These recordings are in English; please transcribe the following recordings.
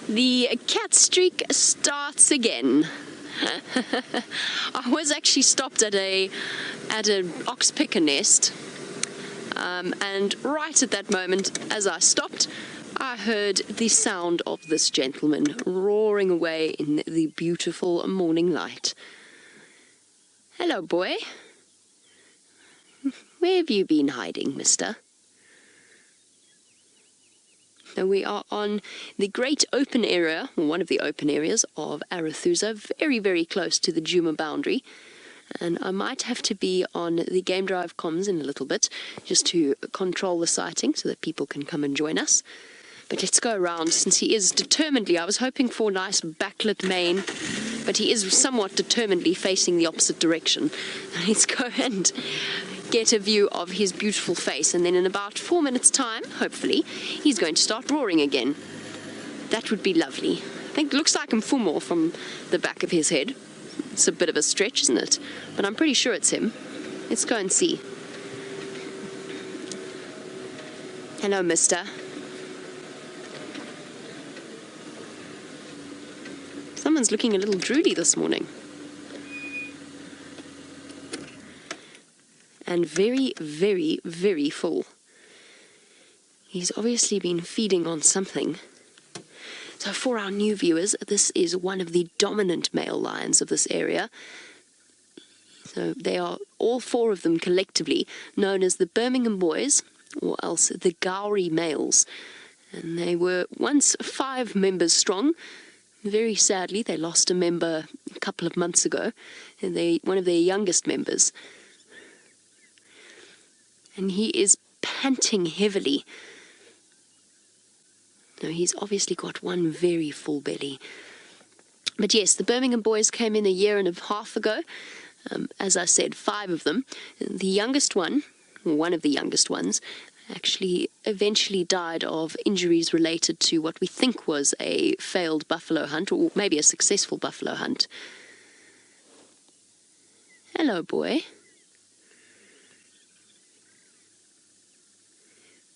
The cat streak starts again. I was actually stopped at an oxpecker nest, and right at that moment, as I stopped, I heard the sound of this gentleman roaring away in the beautiful morning light. Hello, boy. Where have you been hiding, mister? Now we are on the great open area, or one of the open areas of Arathusa, very, very close to the Djuma boundary. And I might have to be on the Game Drive comms in a little bit, just to control the sighting so that people can come and join us. But let's go around, since he is determinedly, I was hoping for a nice backlit mane, but he is somewhat determinedly facing the opposite direction. Let's go and get a view of his beautiful face, and then in about 4 minutes' time, hopefully, he's going to start roaring again. That would be lovely. I think it looks like Mfumo from the back of his head. It's a bit of a stretch, isn't it? But I'm pretty sure it's him. Let's go and see. Hello, mister. Someone's looking a little droody this morning. And very, very, very full. He's obviously been feeding on something. So for our new viewers, this is one of the dominant male lions of this area. So they are, all four of them collectively, known as the Birmingham Boys, or else the Gowrie males. And they were once 5 members strong. Very sadly, they lost a member a couple of months ago, and one of their youngest members. And he is panting heavily. Now, he's obviously got one very full belly. But yes, the Birmingham Boys came in a year and a half ago. As I said, 5 of them. The youngest one, or one of the youngest ones, actually eventually died of injuries related to what we think was a failed buffalo hunt, or maybe a successful buffalo hunt. Hello, boy.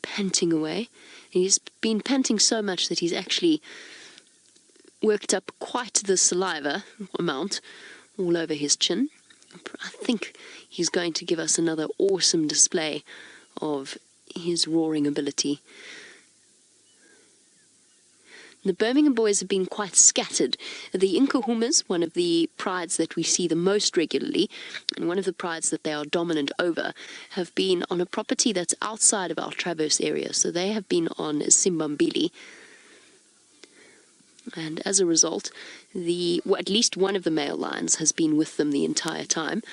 Panting away. He's been panting so much that he's actually worked up quite the saliva amount all over his chin. I think he's going to give us another awesome display of his roaring ability. The Birmingham Boys have been quite scattered. The Inkahumas, one of the prides that we see the most regularly, and one of the prides that they are dominant over, have been on a property that's outside of our Traverse area. So they have been on Simbambili. And as a result, at least one of the male lions has been with them the entire time.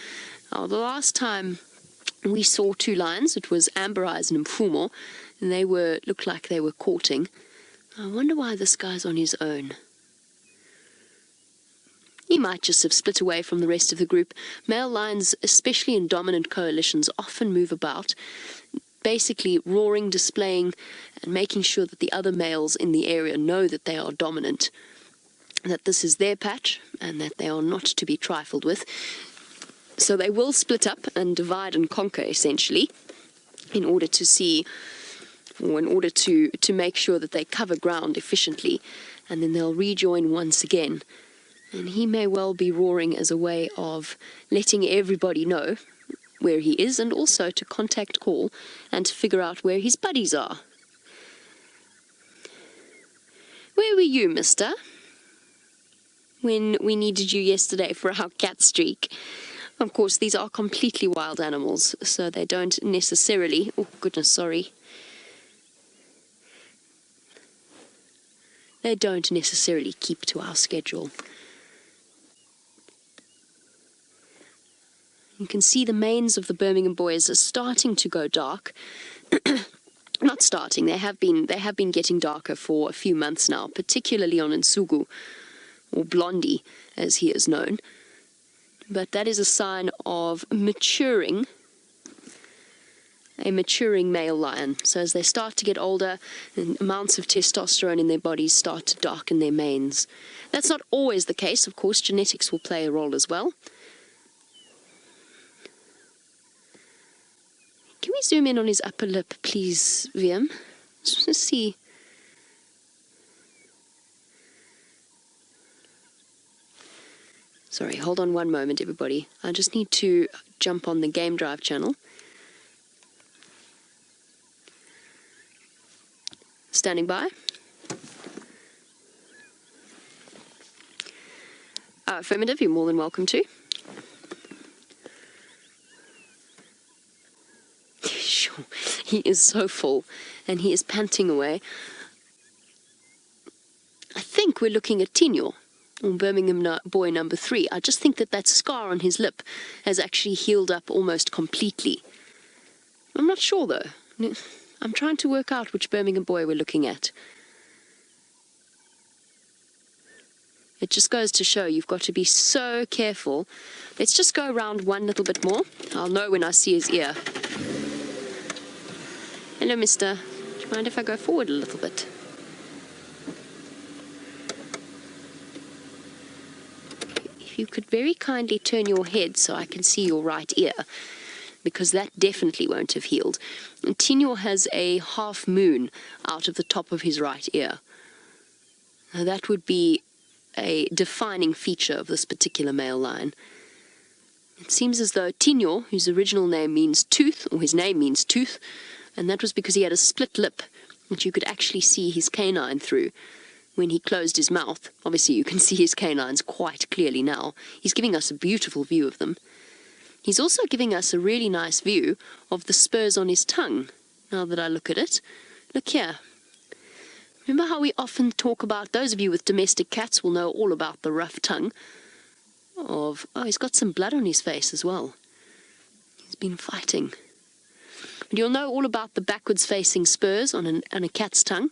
The last time we saw 2 lions, it was Amber Eyes and Mfumo, and they looked like they were courting. I wonder why this guy's on his own. He might just have split away from the rest of the group. Male lions, especially in dominant coalitions, often move about, basically roaring, displaying, and making sure that the other males in the area know that they are dominant, that this is their patch, and that they are not to be trifled with. So they will split up and divide and conquer, essentially, in order to make sure that they cover ground efficiently, and then they'll rejoin once again. And he may well be roaring as a way of letting everybody know where he is, and also to contact call and to figure out where his buddies are. Where were you, mister, when we needed you yesterday for our cat streak? Of course, these are completely wild animals, so they don't necessarily... Oh, goodness, sorry. They don't necessarily keep to our schedule. You can see the manes of the Birmingham Boys are starting to go dark. Not starting, they have been getting darker for a few months now, particularly on Nsugu, or Blondie, as he is known. But that is a sign of a maturing male lion. So as they start to get older, the amounts of testosterone in their bodies start to darken their manes. That's not always the case, of course. Genetics will play a role as well. Can we zoom in on his upper lip, please, Viam? Just want to see. Sorry, hold on one moment, everybody. I just need to jump on the Game Drive channel. Standing by. Affirmative, you're more than welcome to. Sure, he is so full, and he is panting away. I think we're looking at Tinyo, or Birmingham Boy number 3. I just think that that scar on his lip has actually healed up almost completely. I'm not sure, though. I'm trying to work out which Birmingham Boy we're looking at. It just goes to show you've got to be so careful. Let's just go around one little bit more. I'll know when I see his ear. Hello, mister. Do you mind if I go forward a little bit? If you could very kindly turn your head so I can see your right ear, because that definitely won't have healed. And Tinyo has a half moon out of the top of his right ear. Now that would be a defining feature of this particular male line. It seems as though Tinyo, whose original name means tooth, or his name means tooth, and that was because he had a split lip, which you could actually see his canine through when he closed his mouth. Obviously you can see his canines quite clearly now. He's giving us a beautiful view of them. He's also giving us a really nice view of the spurs on his tongue, now that I look at it. Look here. Remember how we often talk about, those of you with domestic cats will know all about the rough tongue of, oh, he's got some blood on his face as well. He's been fighting. But you'll know all about the backwards facing spurs on a cat's tongue.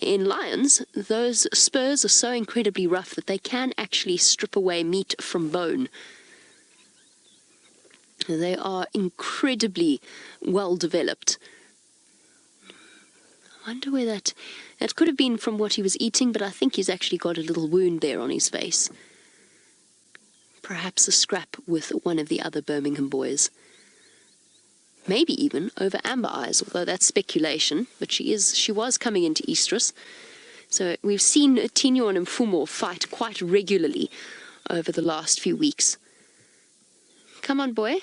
In lions, those spurs are so incredibly rough that they can actually strip away meat from bone. They are incredibly well developed. I wonder where that could have been from what he was eating, but I think he's actually got a little wound there on his face. Perhaps a scrap with one of the other Birmingham boys. Maybe even over Amber Eyes, although that's speculation, but she was coming into estrus. So we've seen Tinyo and Mfumo fight quite regularly over the last few weeks. Come on, boy.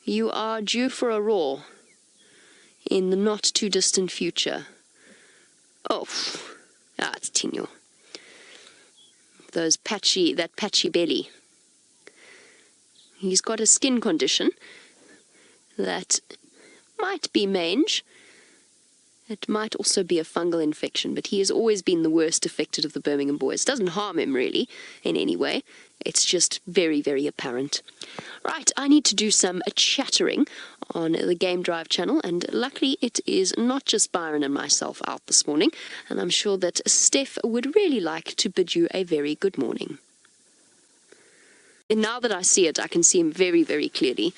You are due for a roar in the not-too-distant future. Oh, it's Tinyo. That patchy belly. He's got a skin condition that might be mange. It might also be a fungal infection, but he has always been the worst affected of the Birmingham boys. It doesn't harm him, really, in any way. It's just very, very apparent. Right, I need to do some chattering on the Game Drive channel, and luckily it is not just Byron and myself out this morning, and I'm sure that Steph would really like to bid you a very good morning. And now that I see it, I can see him very, very clearly.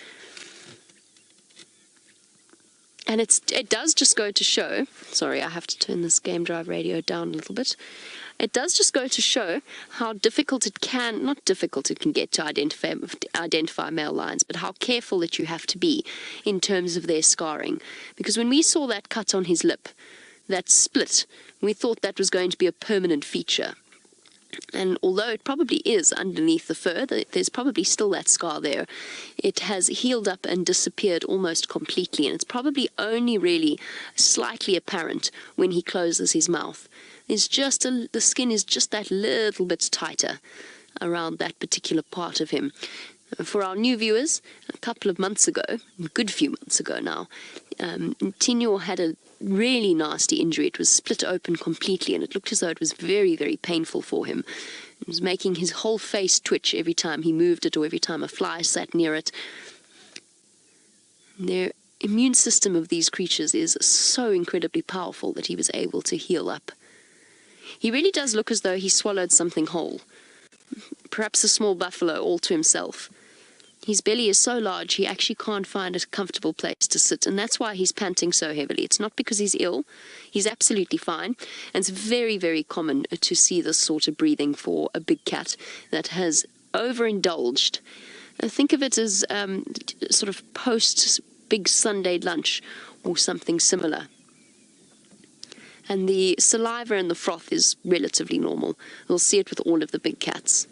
And it does just go to show, sorry, I have to turn this Game Drive radio down a little bit. It does just go to show how difficult it can, not difficult it can get to identify male lions, but how careful that you have to be in terms of their scarring. Because when we saw that cut on his lip, that split, we thought that was going to be a permanent feature. And although it probably is underneath the fur, there's probably still that scar there. It has healed up and disappeared almost completely, and it's probably only really slightly apparent when he closes his mouth. There's just the skin is just that little bit tighter around that particular part of him. For our new viewers, a couple of months ago, a good few months ago now, Tinyo had a really nasty injury. It was split open completely, and it looked as though it was very, very painful for him. It was making his whole face twitch every time he moved it or every time a fly sat near it. Their immune system of these creatures is so incredibly powerful that he was able to heal up. He really does look as though he swallowed something whole. Perhaps a small buffalo all to himself. His belly is so large he actually can't find a comfortable place to sit, and that's why he's panting so heavily. It's not because he's ill. He's absolutely fine, and it's very, very common to see this sort of breathing for a big cat that has overindulged. Think of it as sort of post-big Sunday lunch or something similar. And the saliva and the froth is relatively normal. We'll see it with all of the big cats.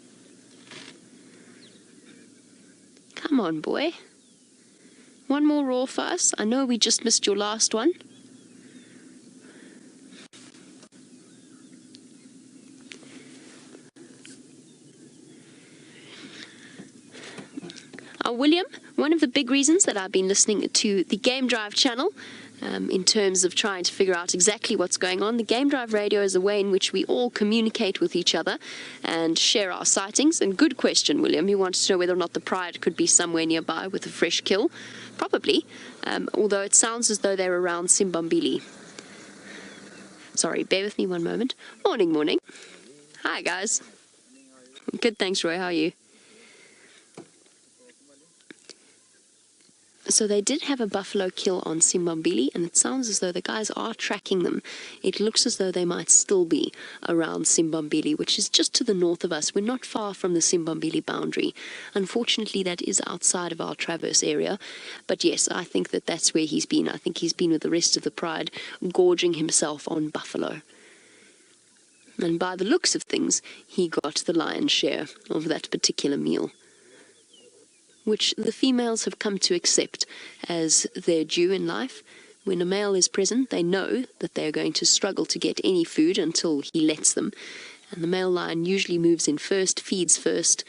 Come on, boy. One more roar for us. I know we just missed your last one. William, one of the big reasons that I've been listening to the Game Drive channel in terms of trying to figure out exactly what's going on. The Game Drive radio is a way in which we all communicate with each other and share our sightings. And good question, William. You wanted to know whether or not the Pride could be somewhere nearby with a fresh kill. Probably, although it sounds as though they're around Simbambili. Sorry, bear with me one moment. Morning, morning. Hi, guys. Good, thanks, Roy. How are you? So they did have a buffalo kill on Simbambili, and it sounds as though the guys are tracking them. It looks as though they might still be around Simbambili, which is just to the north of us. We're not far from the Simbambili boundary. Unfortunately, that is outside of our traverse area. But yes, I think that that's where he's been. I think he's been with the rest of the Pride, gorging himself on buffalo. And by the looks of things, he got the lion's share of that particular meal, which the females have come to accept as their due in life. When a male is present, they know that they're going to struggle to get any food until he lets them. And the male lion usually moves in first, feeds first,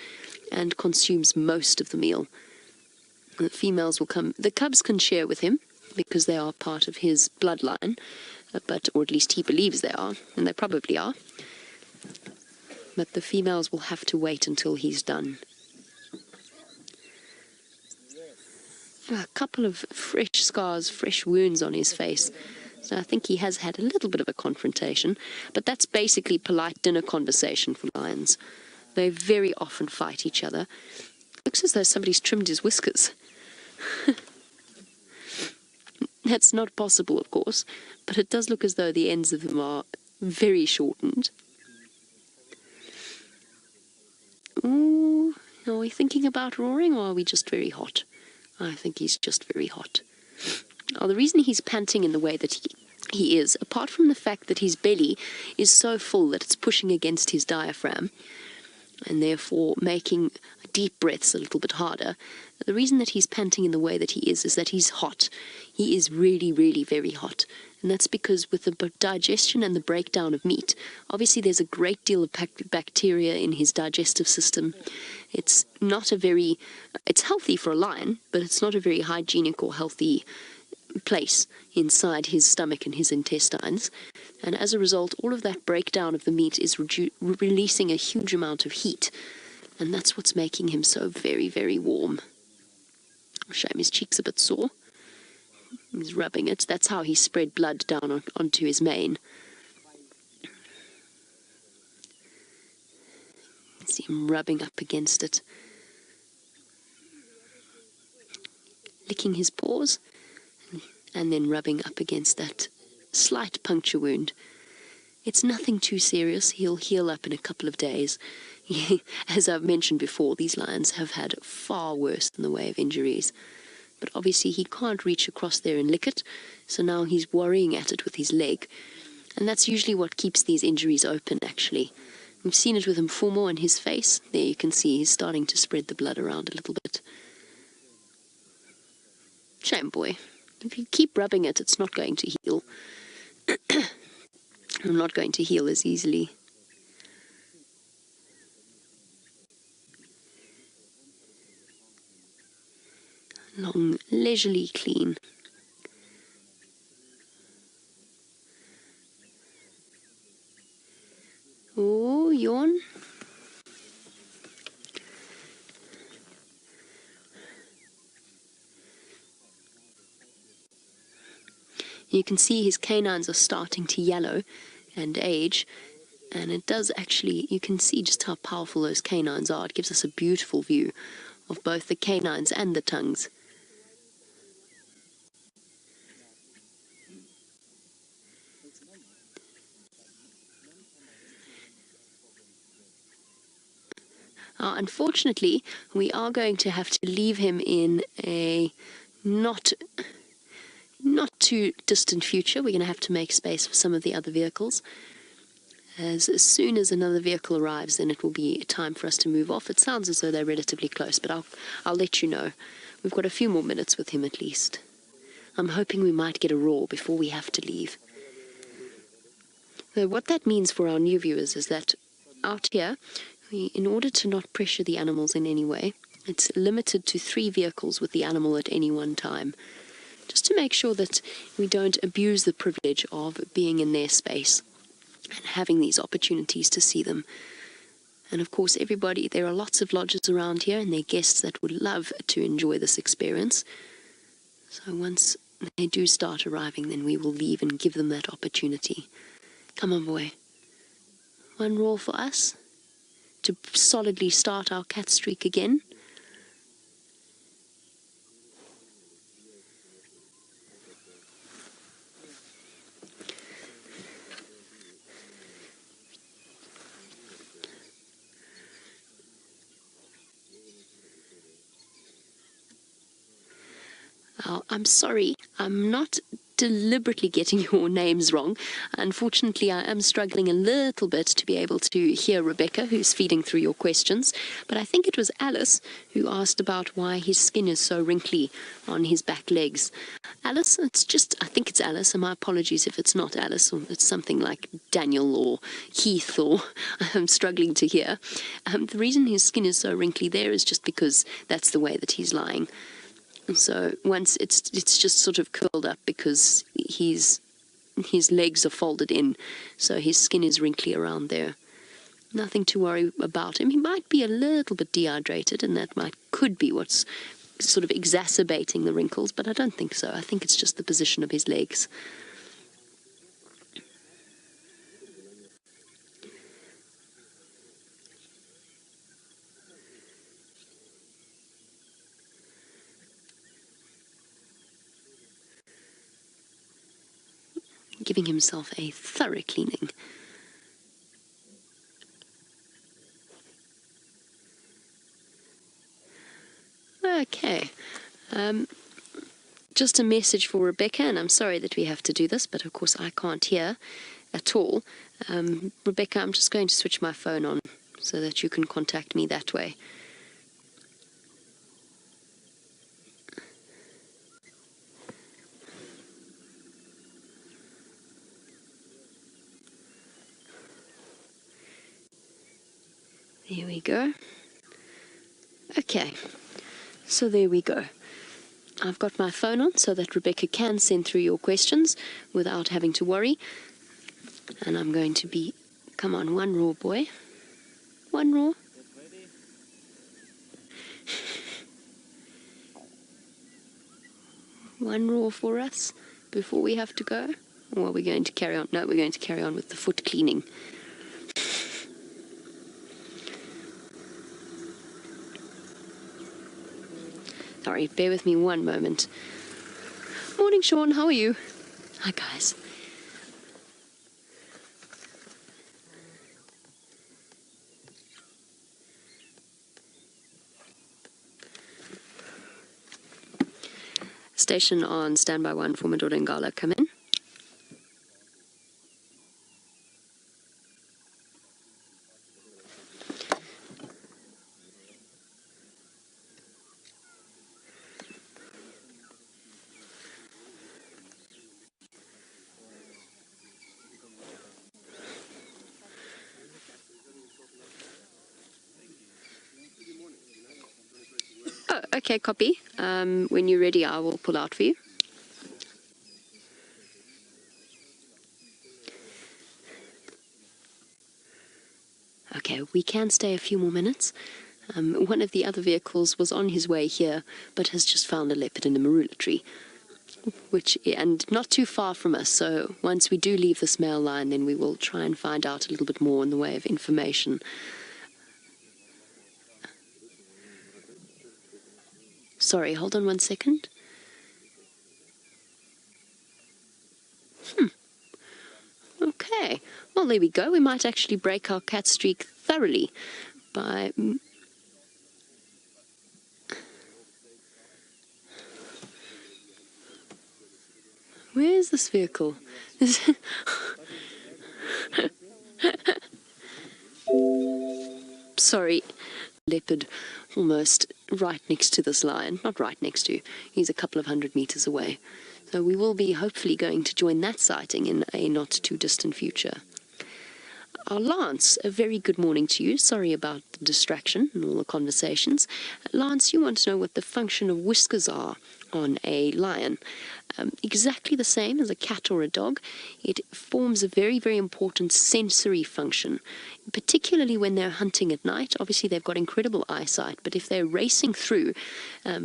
and consumes most of the meal. And the females will come. The cubs can share with him because they are part of his bloodline, or at least he believes they are, and they probably are. But the females will have to wait until he's done. A couple of fresh scars, fresh wounds on his face. So I think he has had a little bit of a confrontation, but that's basically polite dinner conversation for lions. They very often fight each other. Looks as though somebody's trimmed his whiskers. That's not possible, of course, but it does look as though the ends of them are very shortened. Ooh, are we thinking about roaring, or are we just very hot? I think he's just very hot. The reason he's panting in the way that he is, apart from the fact that his belly is so full that it's pushing against his diaphragm, and therefore making deep breaths a little bit harder, the reason that he's panting in the way that he is that he's hot. He is really, really very hot. And that's because with the digestion and the breakdown of meat, obviously there's a great deal of bacteria in his digestive system. It's healthy for a lion, but it's not a very hygienic or healthy place inside his stomach and his intestines. And as a result, all of that breakdown of the meat is releasing a huge amount of heat. And that's what's making him so very, very warm. Shame his cheek's a bit sore. He's rubbing it. That's how he spread blood down onto his mane. See him rubbing up against it. Licking his paws and then rubbing up against that slight puncture wound. It's nothing too serious. He'll heal up in a couple of days. As I've mentioned before, these lions have had far worse in the way of injuries. But obviously he can't reach across there and lick it, so now he's worrying at it with his leg. And that's usually what keeps these injuries open, actually. We've seen it with Mfumo and his face. There you can see he's starting to spread the blood around a little bit. Shame, boy. If you keep rubbing it, it's not going to heal. I'm not going to heal as easily. Long, leisurely clean. Oh, yawn. You can see his canines are starting to yellow and age, and it does actually, you can see just how powerful those canines are. It gives us a beautiful view of both the canines and the tongues. Unfortunately, we are going to have to leave him in a not too distant future. We're going to have to make space for some of the other vehicles. As soon as another vehicle arrives, then it will be time for us to move off. It sounds as though they're relatively close, but I'll let you know. We've got a few more minutes with him at least. I'm hoping we might get a roar before we have to leave. So what that means for our new viewers is that out here, in order to not pressure the animals in any way, it's limited to 3 vehicles with the animal at any one time, just to make sure that we don't abuse the privilege of being in their space and having these opportunities to see them. And of course, there are lots of lodges around here and their guests that would love to enjoy this experience. So once they do start arriving, then we will leave and give them that opportunity. Come on, boy. One roar for us to solidly start our cat streak again. I'm sorry, I'm not deliberately getting your names wrong. Unfortunately, I am struggling a little bit to be able to hear Rebecca, who's feeding through your questions. But I think it was Alice who asked about why his skin is so wrinkly on his back legs. Alice, I think it's Alice, and my apologies if it's not Alice, or it's something like Daniel or Heath, or I'm struggling to hear. The reason his skin is so wrinkly there is just because that's the way that he's lying. So once it's just sort of curled up because his legs are folded in, so his skin is wrinkly around there. Nothing to worry about him. He might be a little bit dehydrated, and that could be what's sort of exacerbating the wrinkles, but I don't think so. I think it's just the position of his legs. Giving himself a thorough cleaning. Okay. Just a message for Rebecca, and I'm sorry that we have to do this, but of course I can't hear at all. Rebecca, I'm just going to switch my phone on so that you can contact me that way. There we go. Okay, so there we go. I've got my phone on so that Rebecca can send through your questions without having to worry. And I'm going to be... Come on, one roar, boy. One roar. One roar for us before we have to go. Or are we going to carry on? No, we're going to carry on with the foot cleaning. Sorry, bear with me one moment. Morning, Sean. How are you? Hi, guys. Station on standby 1 for Madoda and Gala. Come in. Oh, okay, copy. When you're ready, I will pull out for you. Okay, we can stay a few more minutes. One of the other vehicles was on his way here, but has just found a leopard in a marula tree, and not too far from us. So once we do leave this male line, then we will try and find out a little bit more in the way of information. Sorry, hold on one second. Okay, well, there we go. We might actually break our cat streak thoroughly by... Where is this vehicle? sorry, leopard almost right next to this lion. Not right next to, he's a couple of 100 meters away. So we will be hopefully going to join that sighting in a not too distant future. Lance, a very good morning to you. Sorry about the distraction and all the conversations. Lance, you want to know what the function of whiskers are on a lion. Exactly the same as a cat or a dog. It forms a very, very important sensory function, particularly when they're hunting at night. Obviously, they've got incredible eyesight, but if they're racing through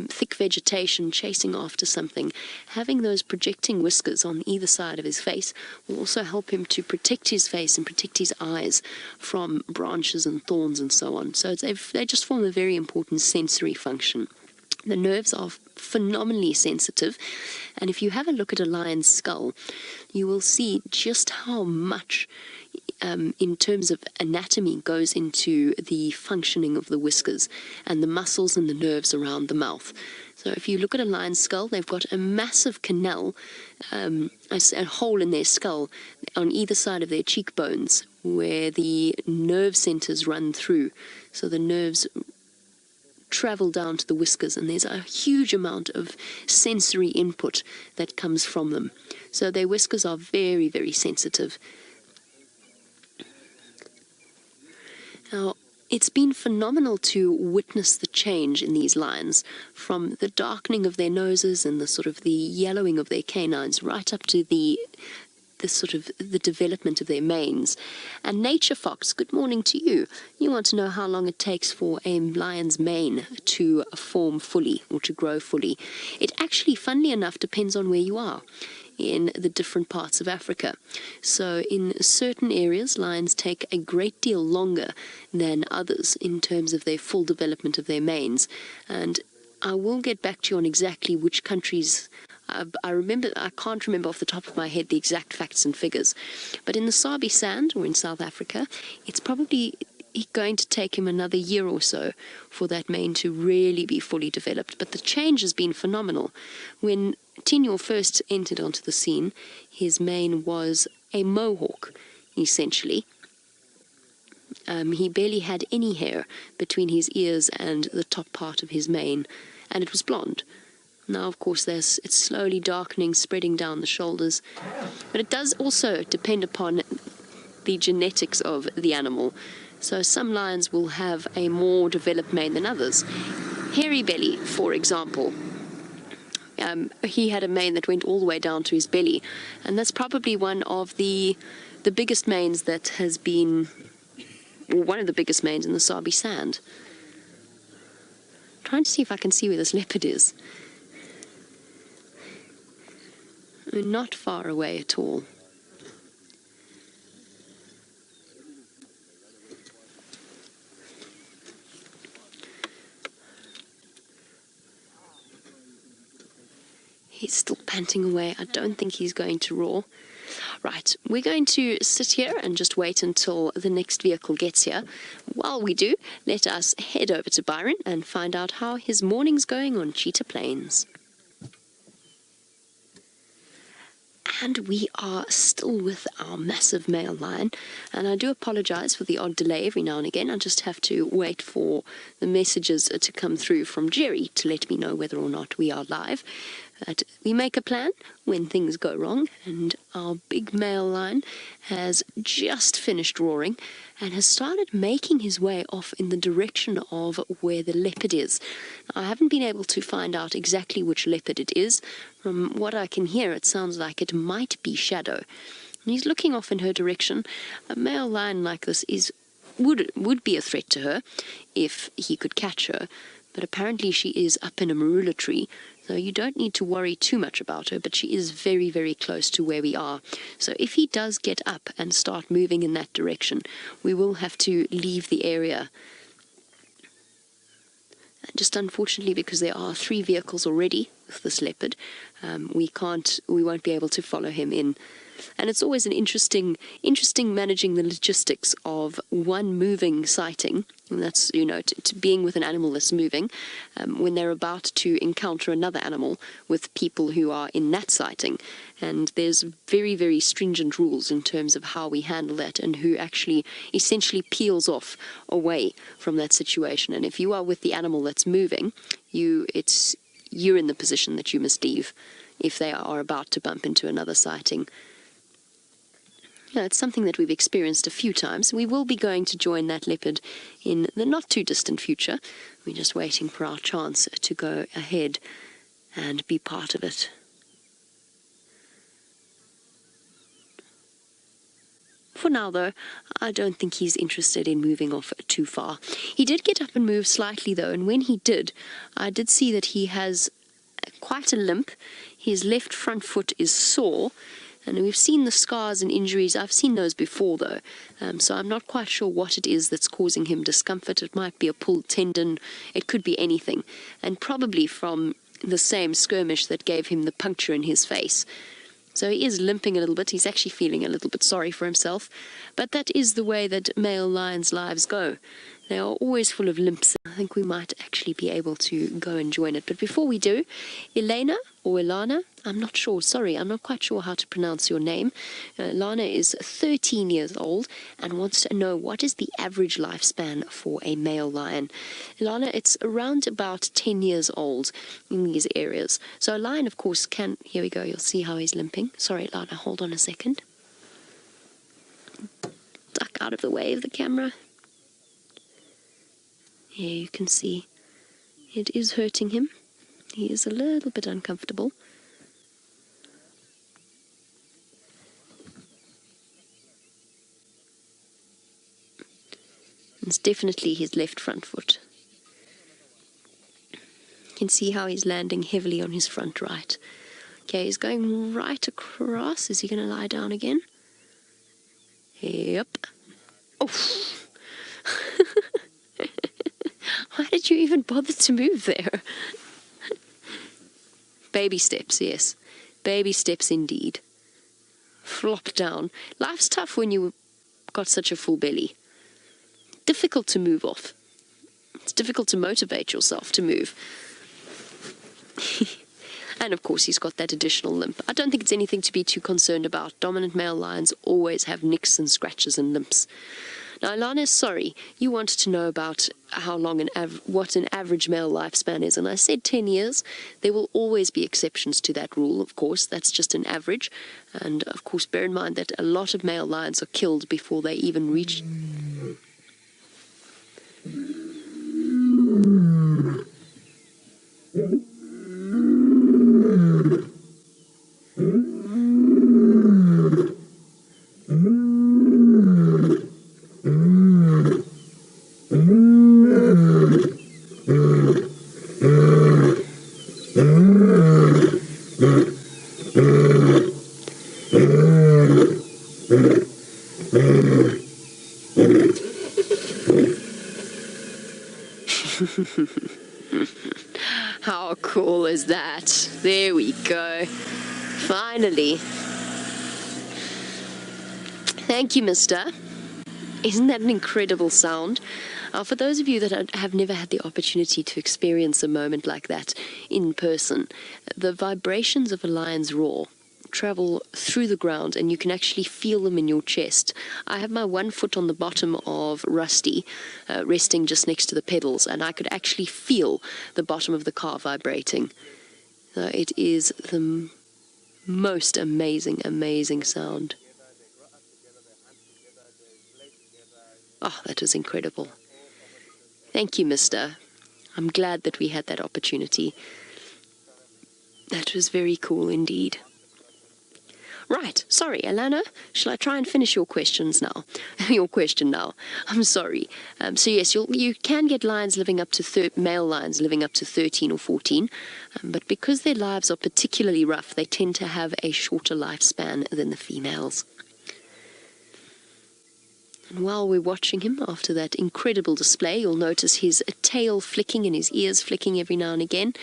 thick vegetation, chasing after something, having those projecting whiskers on either side of his face will also help him to protect his face and protect his eyes from branches and thorns and so on. So they just form a very important sensory function. The nerves are phenomenally sensitive, and if you have a look at a lion's skull, you will see just how much in terms of anatomy goes into the functioning of the whiskers and the muscles and the nerves around the mouth. So if you look at a lion's skull, they've got a massive canal, a hole in their skull on either side of their cheekbones where the nerve centers run through. So the nerves travel down to the whiskers, and there's a huge amount of sensory input that comes from them. So their whiskers are very, very sensitive. Now, it's been phenomenal to witness the change in these lions, from the darkening of their noses and the sort of the yellowing of their canines right up to the development of their manes. And Nature Fox, good morning to you. You want to know how long it takes for a lion's mane to form fully or to grow fully. It actually, funnily enough, depends on where you are in the different parts of Africa. So in certain areas, lions take a great deal longer than others in terms of their full development of their manes. And I will get back to you on exactly which countries. I can't remember off the top of my head the exact facts and figures, but in the Sabi Sand, or in South Africa, it's probably going to take him another year or so for that mane to really be fully developed. But the change has been phenomenal. When Tinyo first entered onto the scene, his mane was a mohawk, essentially. He barely had any hair between his ears and the top part of his mane, and it was blonde. Now, of course, it's slowly darkening, spreading down the shoulders. But it does also depend upon the genetics of the animal. So some lions will have a more developed mane than others. Hairy Belly, for example, he had a mane that went all the way down to his belly. And that's probably one of the biggest manes that has been, or one of the biggest manes in the Sabi Sand. I'm trying to see if I can see where this leopard is. Not far away at all. He's still panting away. I don't think he's going to roar. Right, we're going to sit here and just wait until the next vehicle gets here. While we do, let us head over to Byron and find out how his morning's going on Cheetah Plains. And we are still with our massive male lion, and I do apologize for the odd delay every now and again. I just have to wait for the messages to come through from Jerry to let me know whether or not we are live. But we make a plan when things go wrong, and our big male lion has just finished roaring and has started making his way off in the direction of where the leopard is. I haven't been able to find out exactly which leopard it is. From what I can hear, it sounds like it might be Shadow. And he's looking off in her direction. A male lion like this would be a threat to her if he could catch her, but apparently she is up in a marula tree, so you don't need to worry too much about her, but she is very, very close to where we are. So if he does get up and start moving in that direction, we will have to leave the area. Just unfortunately, because there are 3 vehicles already with this leopard, we won't be able to follow him in. And it's always an interesting managing the logistics of one moving sighting, and that's, to being with an animal that's moving, when they're about to encounter another animal with people who are in that sighting. And there's very, very stringent rules in terms of how we handle that and who actually essentially peels off away from that situation. And if you are with the animal that's moving, you're in the position that you must leave if they are about to bump into another sighting. It's something that we've experienced a few times. We will be going to join that leopard in the not too distant future. We're just waiting for our chance to go ahead and be part of it. For now, though, I don't think he's interested in moving off too far. He did get up and move slightly, though, and when he did, I did see that he has quite a limp. His left front foot is sore, and we've seen the scars and injuries. I've seen those before, though, so I'm not quite sure what it is that's causing him discomfort. It might be a pulled tendon. It could be anything, and probably from the same skirmish that gave him the puncture in his face. So he is limping a little bit. He's actually feeling a little bit sorry for himself. But that is the way that male lions' lives go. They are always full of limps. I think we might actually be able to go and join it. But before we do, Elena or Ilana, I'm not sure. Sorry, I'm not quite sure how to pronounce your name. Ilana is 13 years old and wants to know what is the average lifespan for a male lion. Ilana, it's around about 10 years old in these areas. So a lion, of course, can... Here we go. You'll see how he's limping. Sorry, Ilana, hold on a second. Duck out of the way of the camera. Here you can see it is hurting him. He is a little bit uncomfortable. It's definitely his left front foot. You can see how he's landing heavily on his front right. Okay, he's going right across. Is he going to lie down again? Yep. Oh. Why did you even bother to move there? Baby steps, yes. Baby steps indeed. Flop down. Life's tough when you've got such a full belly. Difficult to move off. It's difficult to motivate yourself to move. And of course he's got that additional limp. I don't think it's anything to be too concerned about. Dominant male lions always have nicks and scratches and limps. Now, Ilana is sorry. You wanted to know about how long what an average male lifespan is, and I said 10 years. There will always be exceptions to that rule, of course. That's just an average. And, of course, bear in mind that a lot of male lions are killed before they even reach... How cool is that? There we go. Finally. Thank you, mister. Isn't that an incredible sound? For those of you that have never had the opportunity to experience a moment like that in person, the vibrations of a lion's roar travel through the ground and you can actually feel them in your chest. I have my one foot on the bottom of Rusty, resting just next to the pedals, and I could actually feel the bottom of the car vibrating. It is the most amazing, amazing sound. Oh, that was incredible. Thank you, mister. I'm glad that we had that opportunity. That was very cool indeed. Right, sorry, Alana. Shall I try and finish your questions now? Your question now. I'm sorry. So yes, you can get lions living up to male lions living up to 13 or 14, but because their lives are particularly rough, they tend to have a shorter lifespan than the females. And while we're watching him after that incredible display, you'll notice his tail flicking and his ears flicking every now and again.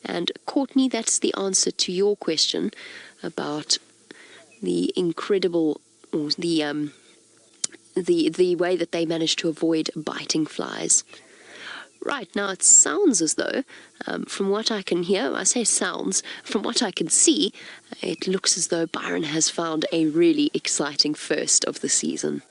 And Courtney, that's the answer to your question about the incredible, or the way that they managed to avoid biting flies. Right, now it sounds as though, from what I can hear, I say sounds, from what I can see, it looks as though Byron has found a really exciting first of the season.